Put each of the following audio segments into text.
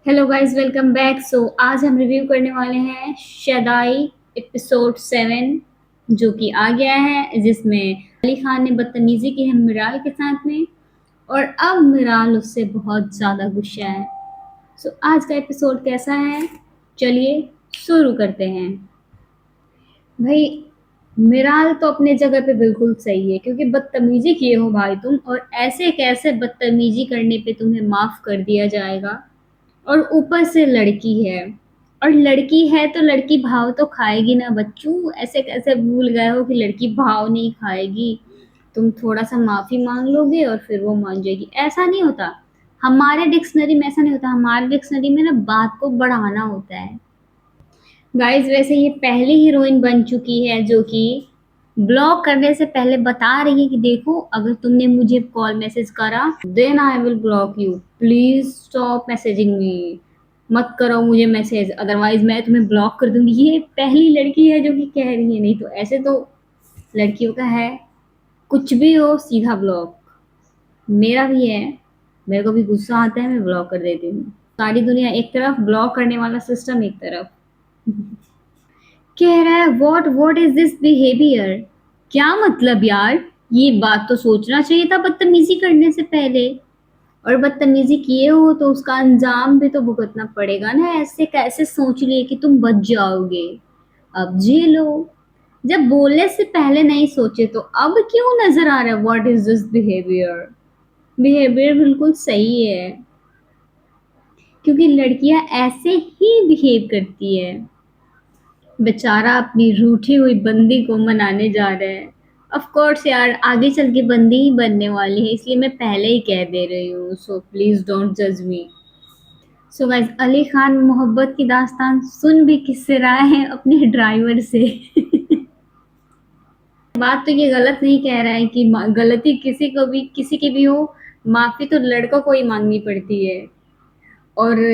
Hello guys, welcome back. आज हम review करने वाले हैं शदाई एपिसोड 7 जो कि आ गया है, जिसमें अली खान ने बदतमीजी की है मिराल के साथ में। और अब मिराल उससे बहुत ज़्यादा गुस्सा है। आज का एपिसोड कैसा है, चलिए शुरू करते हैं। भाई, मिराल तो अपने जगह पे बिल्कुल सही है, क्योंकि बदतमीजी किए हो भाई तुम, और ऐसे कैसे बदतमीजी करने पे तुम्हें माफ़ कर दिया जाएगा। और ऊपर से लड़की है, और लड़की है तो लड़की भाव तो खाएगी ना बच्चों। ऐसे कैसे भूल गए हो कि लड़की भाव नहीं खाएगी। तुम थोड़ा सा माफी मांग लोगे और फिर वो मान जाएगी, ऐसा नहीं होता। हमारे डिक्शनरी में ऐसा नहीं होता। हमारे डिक्शनरी में ना बात को बढ़ाना होता है। गाइस, वैसे ये पहली हीरोइन बन चुकी है जो कि ब्लॉक करने से पहले बता रही है कि देखो, अगर तुमने मुझे कॉल मैसेज करा then I will block you, please stop messaging me. मत करो मुझे मैसेज, अदरवाइज मैं तुम्हें ब्लॉक कर दूंगी। ये पहली लड़की है जो कि कह रही है। नहीं तो ऐसे तो लड़कियों का है, कुछ भी हो सीधा ब्लॉक। मेरा भी है, मेरे को भी गुस्सा आता है, मैं ब्लॉक कर देती हूँ। सारी दुनिया एक तरफ, ब्लॉक करने वाला सिस्टम एक तरफ। कह रहा है व्हाट इज दिस बिहेवियर। क्या मतलब यार, ये बात तो सोचना चाहिए था बदतमीजी करने से पहले। और बदतमीजी किए हो तो उसका अंजाम भी तो भुगतना पड़ेगा ना। ऐसे कैसे सोच लिए कि तुम बच जाओगे, अब झेलो। जब बोलने से पहले नहीं सोचे तो अब क्यों नजर आ रहा है what is this behaviour. Behaviour बिल्कुल सही है, क्योंकि लड़कियां ऐसे ही बिहेव करती है। बेचारा अपनी रूठी हुई बंदी को मनाने जा रहा है। ऑफ कोर्स यार, आगे चल के बंदी ही बनने वाली है, इसलिए मैं पहले ही कह दे रही हूँ। सो प्लीज डोंट जज मी। सो गाइस, अली खान मोहब्बत की दास्तान सुन भी किससे रहा है? अपने ड्राइवर से। बात तो ये गलत नहीं कह रहा है कि गलती किसी को भी, किसी की भी हो, माफी तो लड़कों को ही मांगनी पड़ती है। और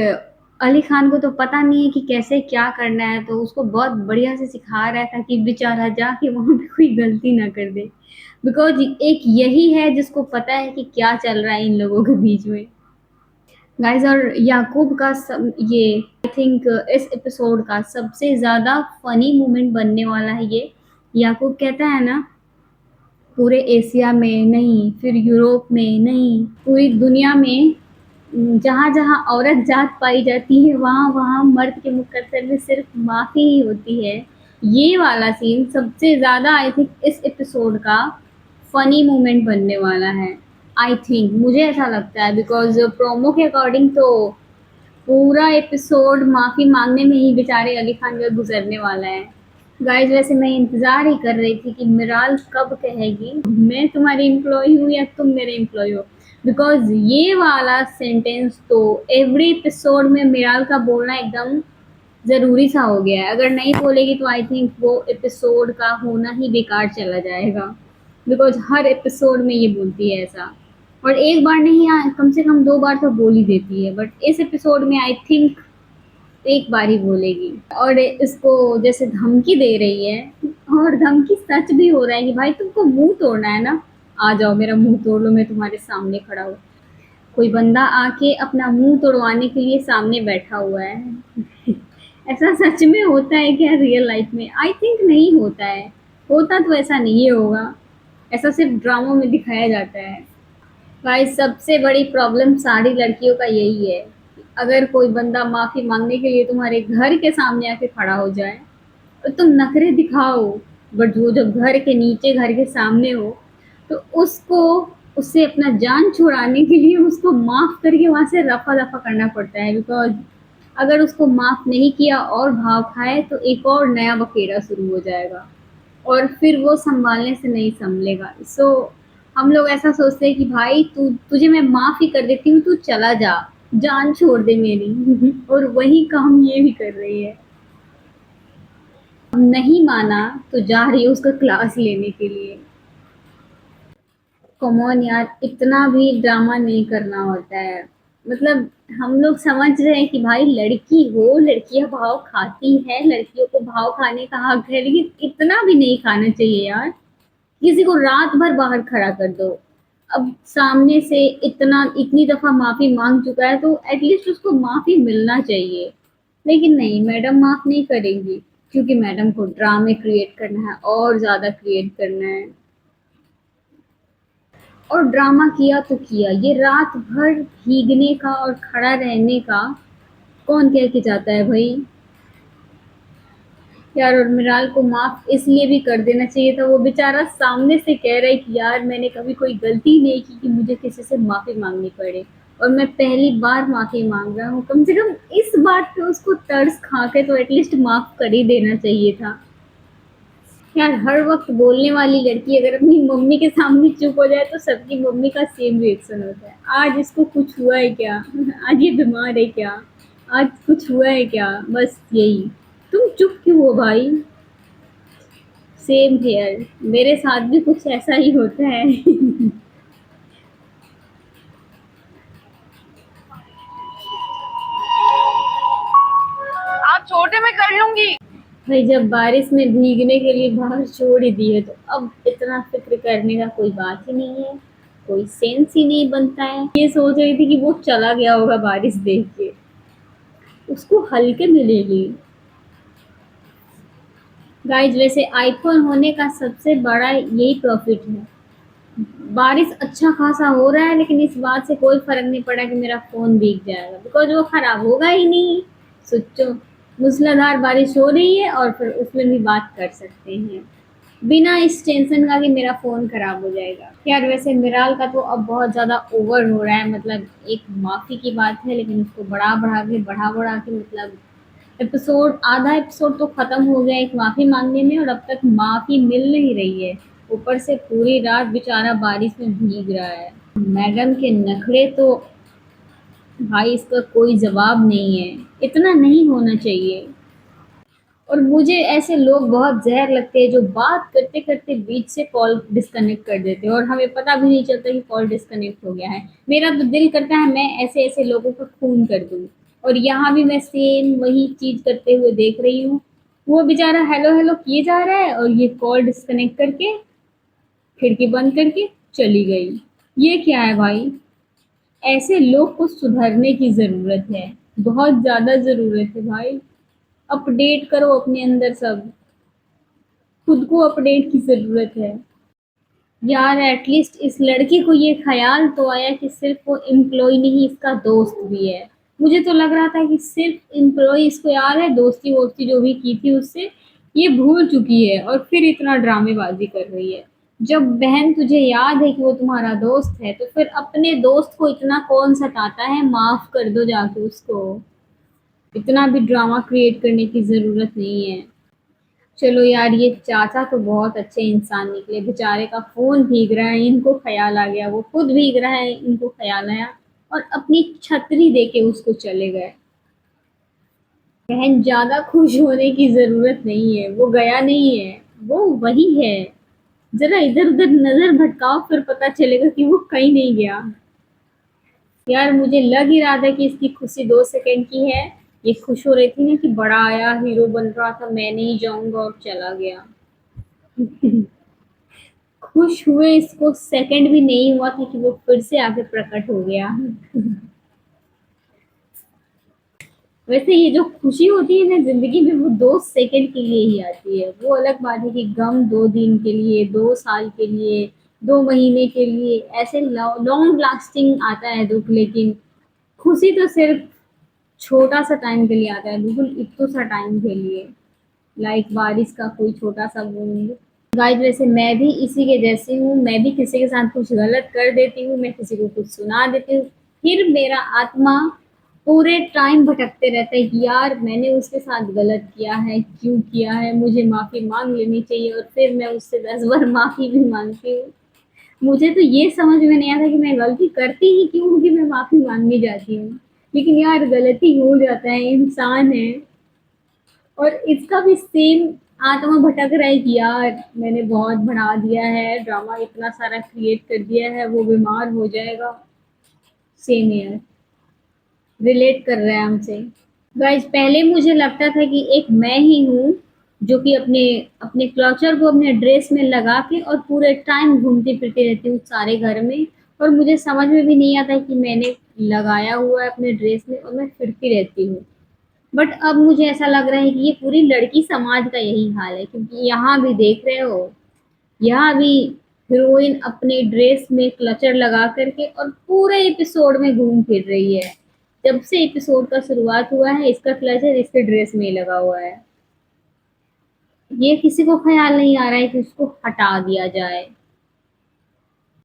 अली खान को तो पता नहीं है कि कैसे क्या करना है, तो उसको बहुत बढ़िया से सिखा रहा था कि बेचारा जाके वहां पे कोई गलती ना कर दे। बिकॉज एक यही है जिसको पता है कि क्या चल रहा है इन लोगों के बीच में। गाइस, और याकूब का ये आई थिंक इस एपिसोड का सबसे ज्यादा फनी मोमेंट बनने वाला है ये। याकूब कहता है ना, पूरे एशिया में नहीं, फिर यूरोप में नहीं, पूरी दुनिया में जहाँ जहाँ औरत जात पाई जाती है वहाँ वहाँ मर्द के मुकद्दर में सिर्फ माफी ही होती है। ये वाला सीन सबसे ज्यादा आई थिंक इस एपिसोड का फनी मोमेंट बनने वाला है। आई थिंक, मुझे ऐसा लगता है, बिकॉज प्रोमो के अकॉर्डिंग तो पूरा एपिसोड माफी मांगने में ही बेचारे अली खान का गुजरने वाला है। गाइस, वैसे मैं इंतजार ही कर रही थी कि मिराल कब कहेगी मैं तुम्हारी एम्प्लॉय हूँ या तुम मेरे एम्प्लॉय हो। बिकॉज ये वाला सेंटेंस तो एवरी एपिसोड में मिराल का बोलना एकदम जरूरी सा हो गया है। अगर नहीं बोलेगी तो आई थिंक वो एपिसोड का होना ही बेकार चला जाएगा। बिकॉज हर एपिसोड में ये बोलती है ऐसा, और एक बार नहीं, कम से कम 2 बार तो बोल ही देती है, बट इस एपिसोड में आई थिंक एक बार ही बोलेगी। और इसको जैसे धमकी दे रही है, और धमकी सच भी हो रहा है कि भाई तुमको मुंह तोड़ना है ना, आ जाओ मेरा मुंह तोड़ लो, मैं तुम्हारे सामने खड़ा हूँ। कोई बंदा आके अपना मुंह तोड़वाने के लिए सामने बैठा हुआ है। ऐसा सच में होता है क्या रियल लाइफ में? आई थिंक नहीं होता है। होता तो ऐसा नहीं होगा, ऐसा सिर्फ ड्रामों में दिखाया जाता है। भाई, सबसे बड़ी प्रॉब्लम सारी लड़कियों का यही है कि अगर कोई बंदा माफी मांगने के लिए तुम्हारे घर के सामने आके खड़ा हो जाए तो तुम नखरे दिखाओ, बट वो जब घर के नीचे, घर के सामने हो, तो उसको, उससे अपना जान छुड़ाने के लिए उसको माफ करके वहां से रफा दफा करना पड़ता है। बिकॉज अगर उसको माफ नहीं किया और भाव खाए तो एक और नया बखेड़ा शुरू हो जाएगा, और फिर वो संभालने से नहीं संभलेगा। हम लोग ऐसा सोचते हैं कि भाई तुझे मैं माफ ही कर देती हूँ, तू चला जा, जान छोड़ दे मेरी। और वही काम ये भी कर रही है। अब नहीं माना तो जा रही है उसका क्लास लेने के लिए। कॉमन यार, इतना भी ड्रामा नहीं करना होता है। मतलब हम लोग समझ रहे हैं कि भाई लड़की हो, लड़कियां भाव खाती है, लड़कियों को भाव खाने का हक है, लेकिन इतना भी नहीं खाना चाहिए यार। किसी को रात भर बाहर खड़ा कर दो, अब सामने से इतनी दफ़ा माफ़ी माँग चुका है तो एटलीस्ट उसको माफ़ी मिलना चाहिए। लेकिन नहीं, मैडम माफ़ नहीं करेंगी क्योंकि मैडम को ड्रामे क्रिएट करना है और ज़्यादा क्रिएट करना है। और ड्रामा किया तो किया, ये रात भर भीगने का और खड़ा रहने का कौन कह के जाता है भई? यार और मिराल को माफ़ इसलिए भी कर देना चाहिए था, वो बेचारा सामने से कह रहा है कि यार मैंने कभी कोई गलती नहीं की कि मुझे किसी से माफ़ी माँगनी पड़े और मैं पहली बार माफ़ी माँग रहा हूँ। कम से कम इस बात पे उसको तरस खा के तो एटलीस्ट माफ़ कर ही देना चाहिए था। यार हर वक़्त बोलने वाली लड़की अगर अपनी मम्मी के सामने चुप हो जाए तो सबकी मम्मी का सेम रिएक्शन होता है। आज इसको कुछ हुआ है क्या? आज ये बीमार है क्या? आज कुछ हुआ है क्या? बस यही। तुम चुप क्यों हो भाई? सेम हियर, मेरे साथ भी कुछ ऐसा ही होता है। आप छोटे में कर लूंगी। भाई जब बारिश में भीगने के लिए बाहर छोड़ ही दी है तो अब इतना फिक्र करने का कोई बात ही नहीं है, कोई सेंस ही नहीं बनता है। ये सोच रही थी कि वो चला गया होगा बारिश देख के, उसको हल्के मिलेगी। गाइज वैसे आईफोन होने का सबसे बड़ा यही प्रॉफिट है, बारिश अच्छा खासा हो रहा है लेकिन इस बात से कोई फर्क नहीं पड़ा कि मेरा फोन भीग जाएगा बिकॉज वो खराब होगा ही नहीं। सोचो, मूसलाधार बारिश हो रही है और फिर उसमें भी बात कर सकते हैं बिना इस टेंशन का कि मेरा फ़ोन खराब हो जाएगा। यार वैसे मिराल का तो अब बहुत ज़्यादा ओवर हो रहा है, मतलब एक माफ़ी की बात है लेकिन उसको बढ़ा के मतलब आधा एपिसोड तो खत्म हो गया एक माफ़ी मांगने में और अब तक माफ़ी मिल नहीं रही है। ऊपर से पूरी रात बेचारा बारिश में भीग रहा है। मैडम के नखरे तो भाई इसका कोई जवाब नहीं है, इतना नहीं होना चाहिए। और मुझे ऐसे लोग बहुत ज़हर लगते हैं जो बात करते-करते बीच से कॉल डिस्कनेक्ट कर देते हैं और हमें पता भी नहीं चलता कि कॉल डिस्कनेक्ट हो गया है। मेरा तो दिल करता है मैं ऐसे-ऐसे लोगों को खून कर दूँ और यहाँ भी मैं सेम वही चीज़ करते हुए देख रही हूँ। वो बेचारा हेलो हेलो किए जा रहा है और ये कॉल डिस्कनेक्ट करके खिड़की बंद करके चली गई। ये क्या है भाई? ऐसे लोग को सुधरने की ज़रूरत है, बहुत ज़्यादा ज़रूरत है भाई। अपडेट करो अपने अंदर सब, खुद को अपडेट की ज़रूरत है। यार एटलीस्ट इस लड़के को ये ख़्याल तो आया कि सिर्फ़ वो एम्प्लॉयी नहीं इसका दोस्त भी है। मुझे तो लग रहा था कि सिर्फ़ एम्प्लॉयी इसको याद है, दोस्ती-वोस्ती जो भी की थी उससे, ये भूल चुकी है और फिर इतना ड्रामेबाज़ी कर रही है। जब बहन तुझे याद है कि वो तुम्हारा दोस्त है, तो फिर अपने दोस्त को इतना कौन सताता है, माफ़ कर दो जाके उसको। इतना भी ड्रामा क्रिएट करने की ज़रूरत नहीं है। चलो यार ये चाचा तो बहुत अच्छे इंसान निकले, बेचारे का फ़ोन भीग रहा है, इनको ख़याल आ गया, वो खुद भीग रहा है, इनको ख़याल आया और अपनी छतरी देके उसको चले गए। बहन ज़्यादा खुश होने की ज़रूरत नहीं है, वो गया नहीं है, वो वही है। ज़रा इधर-उधर नज़र भटकाओ फिर पता चलेगा कि वो कहीं नहीं गया। यार मुझे लग ही रहा था कि इसकी खुशी 2 सेकंड की है। ये खुश हो रही थी ना कि बड़ा आया, हीरो बन रहा था, मैं नहीं जाऊँगा और चला गया। खुश हुए इसको सेकंड भी नहीं हुआ था कि वो फिर से आके प्रकट हो गया। वैसे ये जो खुशी होती है ना ज़िंदगी में वो 2 सेकंड के लिए ही आती है। वो अलग बात है कि गम 2 दिन के लिए, 2 साल के लिए, 2 महीने के लिए ऐसे लॉन्ग लास्टिंग आता है दुःख, लेकिन खुशी तो सिर्फ़ छोटा-सा टाइम के लिए आता है, बिल्कुल इतू सा टाइम के लिए। लाइक बारिश का कोई छोटा-सा बूँद। गाइस वैसे मैं भी इसी के जैसी हूँ, मैं भी किसी के साथ कुछ गलत कर देती हूँ, मैं किसी को कुछ सुना देती हूँ, फिर मेरा आत्मा पूरे टाइम भटकते रहता है कि यार मैंने उसके साथ गलत किया है, क्यों किया है, मुझे माफ़ी माँग लेनी चाहिए और फिर मैं उससे 10 बार माफ़ी भी माँगती हूँ। मुझे तो ये समझ में नहीं आता कि मैं गलती करती ही क्यों हूँ कि मैं माफ़ी माँगने जाती हूँ। लेकिन यार गलती हो जाता है, इंसान है। और इसका भी सेम आत्मा भटक रहा है कि यार मैंने बहुत बढ़ा दिया है, ड्रामा इतना सारा क्रिएट कर दिया है, वो बीमार हो जाएगा। सेम यार, रिलेट कर रहा है हमसे। गाइस पहले मुझे लगता था कि एक मैं ही हूँ जो कि अपने अपने क्लचर को अपने ड्रेस में लगा के और पूरे टाइम घूमती फिरती रहती हूँ सारे घर में और मुझे समझ में भी नहीं आता कि मैंने लगाया हुआ है अपने ड्रेस में और मैं फिरती रहती हूँ। बट अब मुझे ऐसा लग रहा है कि ये पूरी लड़की समाज का यही हाल है, क्योंकि यहाँ भी देख रहे हो, यहाँ भी हीरोइन अपने ड्रेस में क्लचर लगा करके और पूरे एपिसोड में घूम फिर रही है। जब से एपिसोड का शुरुआत हुआ है इसका क्लचर इसके ड्रेस में ही लगा हुआ है। ये किसी को ख्याल नहीं आ रहा है कि उसको हटा दिया जाए।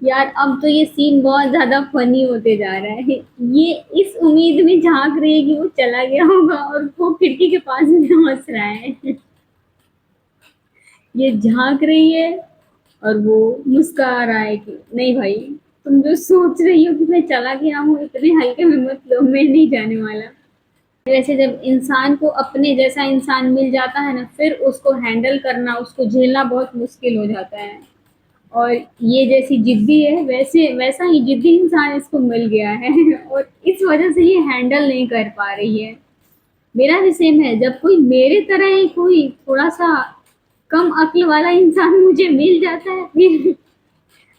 यार अब तो ये सीन बहुत ज्यादा फनी होते जा रहा है। ये इस उम्मीद में झांक रही है कि वो चला गया होगा और वो खिड़की के पास में हंस रहा है। ये झांक रही है और वो मुस्कुरा रहा है कि नहीं भाई, तुम जो सोच रही हो कि मैं चला गया हूँ इतने हल्के में मत लो, मैं नहीं जाने वाला। वैसे जब इंसान को अपने जैसा इंसान मिल जाता है ना, फिर उसको हैंडल करना, उसको झेलना बहुत मुश्किल हो जाता है। और ये जैसी जिद्दी है वैसे वैसा ही जिद्दी इंसान इसको मिल गया है और इस वजह से ये हैंडल नहीं कर पा रही है। मेरा भी सेम है, जब कोई मेरे तरह ही कोई थोड़ा सा कम अक्ल वाला इंसान मुझे मिल जाता है, फिर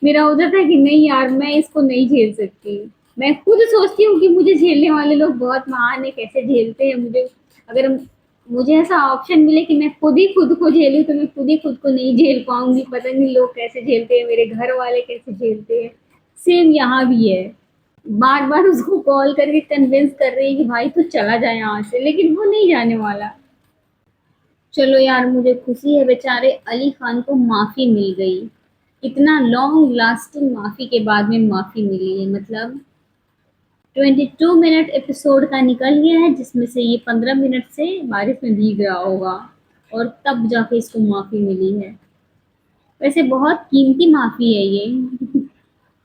मेरा हो जाता है कि नहीं यार मैं इसको नहीं झेल सकती। मैं खुद सोचती हूँ कि मुझे झेलने वाले लोग बहुत महान है, कैसे झेलते हैं। मुझे अगर मुझे ऐसा ऑप्शन मिले कि मैं खुद ही खुद को झेलूं तो मैं खुद ही खुद को नहीं झेल पाऊंगी। पता नहीं लोग कैसे झेलते हैं, मेरे घर वाले कैसे झेलते हैं। सेम यहाँ भी है, बार बार उसको कॉल करके कन्विंस कर रही है कि भाई तू चला जाए यहाँ से, लेकिन वो नहीं जाने वाला। चलो यार मुझे खुशी है बेचारे अली खान को माफी मिल गई। इतना लॉन्ग लास्टिंग माफी के बाद में माफी मिली है, मतलब 22 मिनट एपिसोड का निकल गया है जिसमें से ये 15 मिनट से बारिश में भीग रहा होगा और तब जाके इसको माफी मिली है। वैसे बहुत कीमती माफी है ये।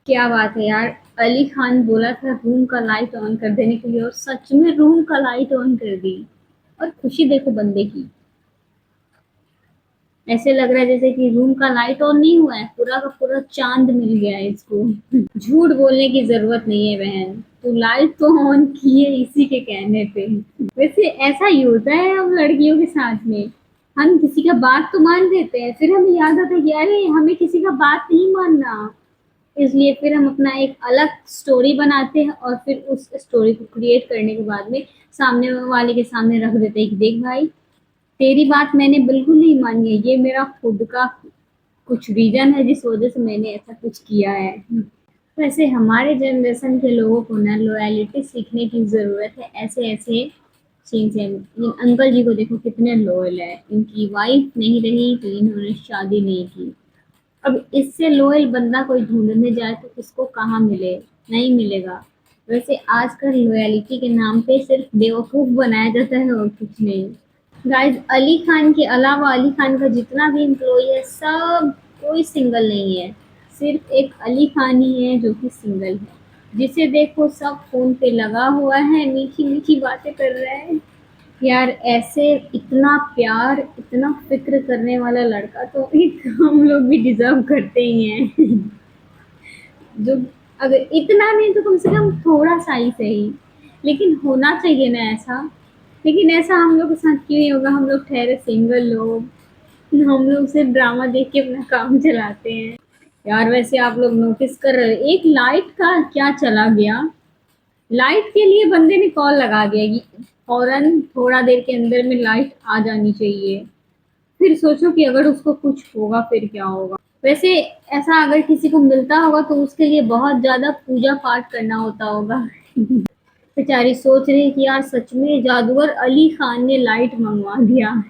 क्या बात है यार। अली खान बोला था रूम का लाइट ऑन कर देने के लिए और सच में रूम का लाइट ऑन कर दी। और खुशी देखो बंदे की, ऐसे लग रहा है जैसे कि रूम का लाइट ऑन नहीं हुआ है, पूरा का पूरा चांद मिल गया है इसको। झूठ बोलने की जरूरत नहीं है बहन, तू लाइट तो ऑन की है इसी के कहने पे। वैसे ऐसा ही होता है हम लड़कियों के साथ में, हम किसी का बात तो मान लेते हैं, फिर हमें याद आता है कि अरे हमें किसी का बात नहीं मानना। इसलिए फिर हम अपना एक अलग स्टोरी बनाते हैं और फिर उस स्टोरी को क्रिएट करने के बाद में सामने वाले के सामने रख देते हैं कि देख भाई, तेरी बात मैंने बिल्कुल नहीं मानी है, ये मेरा खुद का कुछ रीजन है जिस वजह से मैंने ऐसा कुछ किया है। वैसे हमारे जनरेशन के लोगों को ना लॉयलिटी सीखने की ज़रूरत है। ऐसे ऐसे सीन से इन अंकल जी को देखो कितने लॉयल है, इनकी वाइफ नहीं रही तो इन्होंने शादी नहीं की। अब इससे लॉयल बंदा कोई ढूंढने जाए तो इसको कहाँ मिले, नहीं मिलेगा। वैसे आजकल लॉयलिटी के नाम पे सिर्फ बेवकूफ़ बनाया जाता है और कुछ नहीं। गाइस अली खान के अलावा अली खान का जितना भी एम्प्लॉय है सब कोई सिंगल नहीं है। सिर्फ एक अली खान ही है जो कि सिंगल है, जिसे देखो सब फोन पे लगा हुआ है, मीठी मीठी बातें कर रहा है। यार ऐसे इतना प्यार इतना फिक्र करने वाला लड़का तो एक हम लोग भी डिजर्व करते ही हैं। जो अगर इतना नहीं तो कम से कम थोड़ा सा ही सही, लेकिन होना चाहिए ना ऐसा। लेकिन ऐसा हम लोग के साथ क्यों नहीं होगा, हम लोग ठहरे सिंगल लोग, हम लोग सिर्फ ड्रामा देख के अपना काम चलाते हैं। यार वैसे आप लोग नोटिस कर रहे हो, एक लाइट का क्या चला गया। लाइट के लिए बंदे ने कॉल लगा दिया कि फौरन थोड़ा देर के अंदर में लाइट आ जानी चाहिए। फिर सोचो कि अगर उसको कुछ होगा फिर क्या होगा। वैसे ऐसा अगर किसी को मिलता होगा तो उसके लिए बहुत ज्यादा पूजा पाठ करना होता होगा। बेचारी सोच रही है कि यार सच में जादूगर अली खान ने लाइट मंगवा दिया।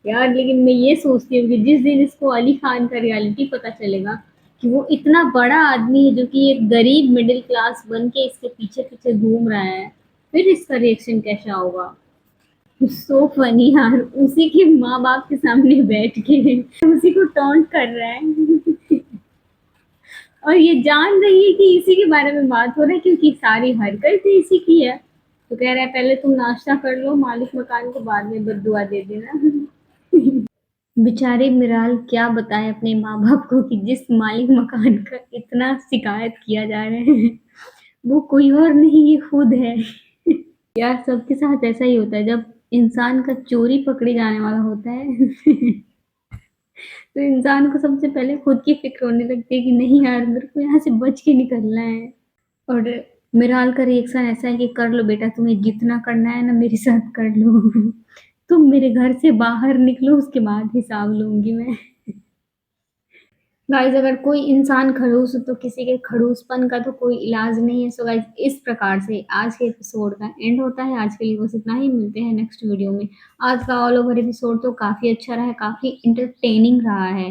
यार लेकिन मैं ये सोचती हूँ कि जिस दिन इसको अली खान का रियलिटी पता चलेगा कि वो इतना बड़ा आदमी है जो कि एक गरीब मिडिल क्लास बन के इसके पीछे पीछे घूम रहा है, फिर इसका रिएक्शन कैसा होगा। सो फनी यार, उसी के माँ बाप के सामने बैठ के उसी को टॉन्ट कर रहा है। और ये जान रही है कि इसी के बारे में बात हो रहा है क्योंकि सारी हरकत इसी की है। तो कह रहा है पहले तुम नाश्ता कर लो, मालिक मकान को बाद में बददुआ दे देना। बेचारे मिराल क्या बताए अपने माँ बाप को कि जिस मालिक मकान का इतना शिकायत किया जा रहा है वो कोई और नहीं ये खुद है। यार सबके साथ ऐसा ही होता है जब इंसान का चोरी पकड़े जाने वाला होता है। तो इंसान को सबसे पहले खुद की फ़िक्र होने लगती है कि नहीं यार मेरे को यहाँ से बच के निकलना है। और मेराल का रिएक्शन ऐसा है कि कर लो बेटा तुम्हें जितना करना है ना मेरे साथ कर लो। तुम मेरे घर से बाहर निकलो उसके बाद हिसाब लूँगी मैं। गाइज़ अगर कोई इंसान खड़ूस हो तो किसी के खड़ूसपन का तो कोई इलाज नहीं है। सो गाइज़ इस प्रकार से आज के एपिसोड का एंड होता है। आज के लिए बस इतना ही, मिलते हैं नेक्स्ट वीडियो में। आज का ऑल ओवर एपिसोड तो काफ़ी अच्छा रहा है, काफ़ी एंटरटेनिंग रहा है।